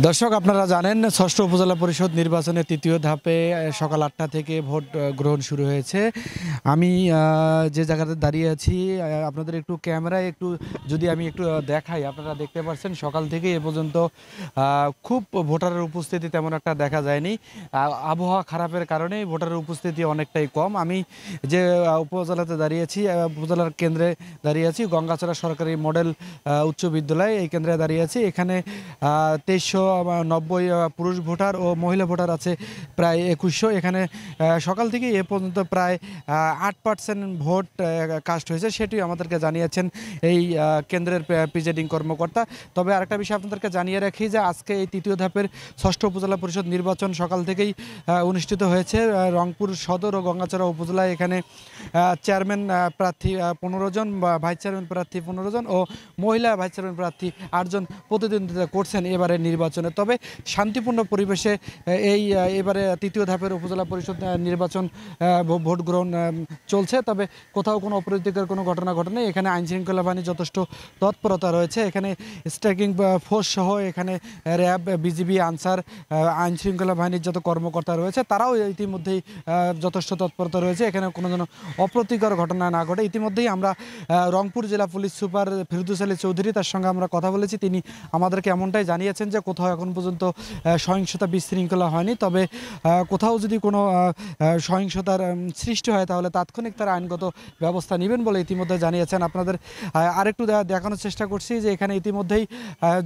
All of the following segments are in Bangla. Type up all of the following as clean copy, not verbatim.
দর্শক আপনারা জানেন ষষ্ঠ উপজেলা পরিষদ নির্বাচনের তৃতীয় ধাপে সকাল ৮টা থেকে ভোট গ্রহণ শুরু হয়েছে। আমি যে জায়গাতে দাঁড়িয়ে আছি আপনাদের একটু ক্যামেরায় যদি আমি একটু দেখাই, আপনারা দেখতে পাচ্ছেন সকাল থেকে এ পর্যন্ত খুব ভোটারের উপস্থিতি তেমন একটা দেখা যায়নি। আবহাওয়া খারাপের কারণে ভোটারের উপস্থিতি অনেকটাই কম। আমি যে উপজেলাতে দাঁড়িয়েছি, উপজেলার কেন্দ্রে দাঁড়িয়ে আছি, গঙ্গাচড়া সরকারি মডেল উচ্চ বিদ্যালয়, এই কেন্দ্রে দাঁড়িয়ে আছি। এখানে 2390 পুরুষ ভোটার ও মহিলা ভোটার আছে প্রায় 2100। এখানে সকাল থেকে এ পর্যন্ত প্রায় 8% ভোট কাস্ট হয়েছে, সেটি আমাদেরকে জানিয়েছেন এই কেন্দ্রের প্রিজাইডিং কর্মকর্তা। তবে আরেকটা বিষয় আপনাদেরকে জানিয়ে রাখি যে আজকে এই তৃতীয় ধাপের ষষ্ঠ উপজেলা পরিষদ নির্বাচন সকাল থেকেই অনুষ্ঠিত হয়েছে রংপুর সদর ও গঙ্গাচড়া উপজেলায়। এখানে চেয়ারম্যান প্রার্থী 15 জন, ভাইস চেয়ারম্যান প্রার্থী 15 জন ও মহিলা ভাইস চেয়ারম্যান প্রার্থী 8 জন প্রতিদ্বন্দ্বিতা করছেন এবারের নির্বাচনে। তবে শান্তিপূর্ণ পরিবেশে এবারে তৃতীয় ধাপের উপজেলা পরিষদ নির্বাচন ভোট গ্রহণ চলছে। তবে কোথাও কোনো অপ্রীতিকর কোনো ঘটনা ঘটেনি। এখানে আইনশৃঙ্খলা বাহিনীর যথেষ্ট তৎপরতা রয়েছে। এখানে স্ট্রাইকিং ফোর্স সহ এখানে র্যাব, বিজিবি, আনসার, আইনশৃঙ্খলা বাহিনীর যত কর্মকর্তা রয়েছে তারাও ইতিমধ্যেই যথেষ্ট তৎপরতা রয়েছে। এখানে কোনো যেন অপ্রীতিকর ঘটনা না ঘটে। ইতিমধ্যেই আমরা রংপুর জেলা পুলিশ সুপার ফিরদৌস আলী চৌধুরী, তার সঙ্গে আমরা কথা বলেছি। তিনি আমাদেরকে এমনটাই জানিয়েছেন যে কোথাও এখন পর্যন্ত সহিংসতা বিশৃঙ্খলা হয়নি। তবে কোথাও যদি কোনো সহিংসতার সৃষ্টি হয় তাহলে তাৎক্ষণিক তারা আইনগত ব্যবস্থা নেবেন বলে ইতিমধ্যে জানিয়েছেন। আপনাদের আরেকটু দেখানোর চেষ্টা করছি যে এখানে ইতিমধ্যেই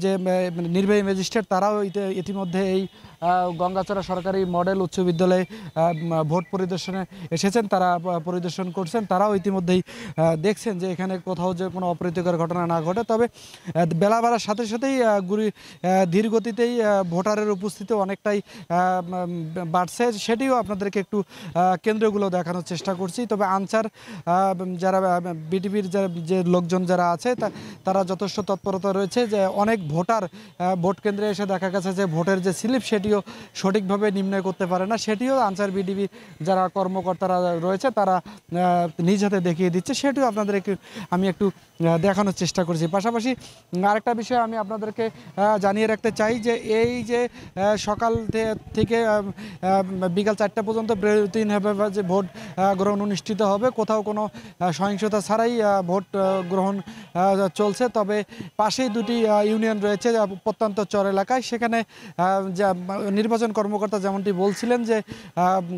যে নির্বাহী ম্যাজিস্ট্রেট তারাও ইতিমধ্যে এই গঙ্গাচড়া সরকারি মডেল উচ্চ বিদ্যালয়ে ভোট পরিদর্শনে এসেছেন, তারা পরিদর্শন করছেন। তারাও ইতিমধ্যেই দেখছেন যে এখানে কোথাও যে কোনো অপ্রীতিকর ঘটনা না ঘটে। তবে বেলা বাড়ার সাথে সাথেই ধীর গতিতেই ভোটারের উপস্থিতি অনেকটাই বাড়ছে, সেটিও আপনাদেরকে একটু কেন্দ্রগুলো দেখানোর চেষ্টা করছি। তবে আনসার যারা বিটিভির যে লোকজন যারা আছে তারা যথেষ্ট তৎপরতা রয়েছে। যে অনেক ভোটার ভোট কেন্দ্রে এসে দেখা গেছে যে ভোটের যে স্লিপ সেটিও সঠিকভাবে নির্ণয় করতে পারে না, সেটিও আনসার বিটিভি যারা কর্মকর্তারা রয়েছে তারা নিজ হাতে দেখিয়ে দিচ্ছে, সেটিও আপনাদেরকে আমি একটু দেখানোর চেষ্টা করছি। পাশাপাশি আরেকটা বিষয় আমি আপনাদেরকে জানিয়ে রাখতে চাই যে এই যে সকাল থেকে বিকাল 4টা পর্যন্ত বিরতিহীনভাবে যে ভোট গ্রহণ অনুষ্ঠিত হবে, কোথাও কোনো সহিংসতা ছাড়াই ভোট গ্রহণ চলছে। তবে পাশেই দুটি ইউনিয়ন রয়েছে প্রত্যন্ত চর এলাকায়, সেখানে নির্বাচন কর্মকর্তা যেমনটি বলছিলেন যে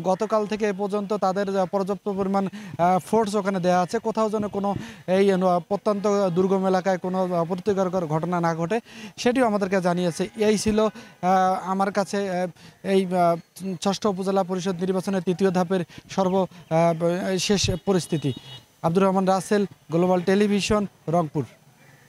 গতকাল থেকে এ পর্যন্ত তাদের পর্যাপ্ত পরিমাণ ফোর্স ওখানে দেওয়া আছে, কোথাও যেন কোনো এই প্রত্যন্ত দুর্গম এলাকায় কোনো অপ্রীতিকর ঘটনা না ঘটে সেটিও আমাদেরকে জানিয়েছে। এই ছিল আমার কাছে এই ষষ্ঠ উপজেলা পরিষদ নির্বাচনের তৃতীয় ধাপের সর্বশেষ পরিস্থিতি। Abdur Rahman Russell, global television, Rangpur.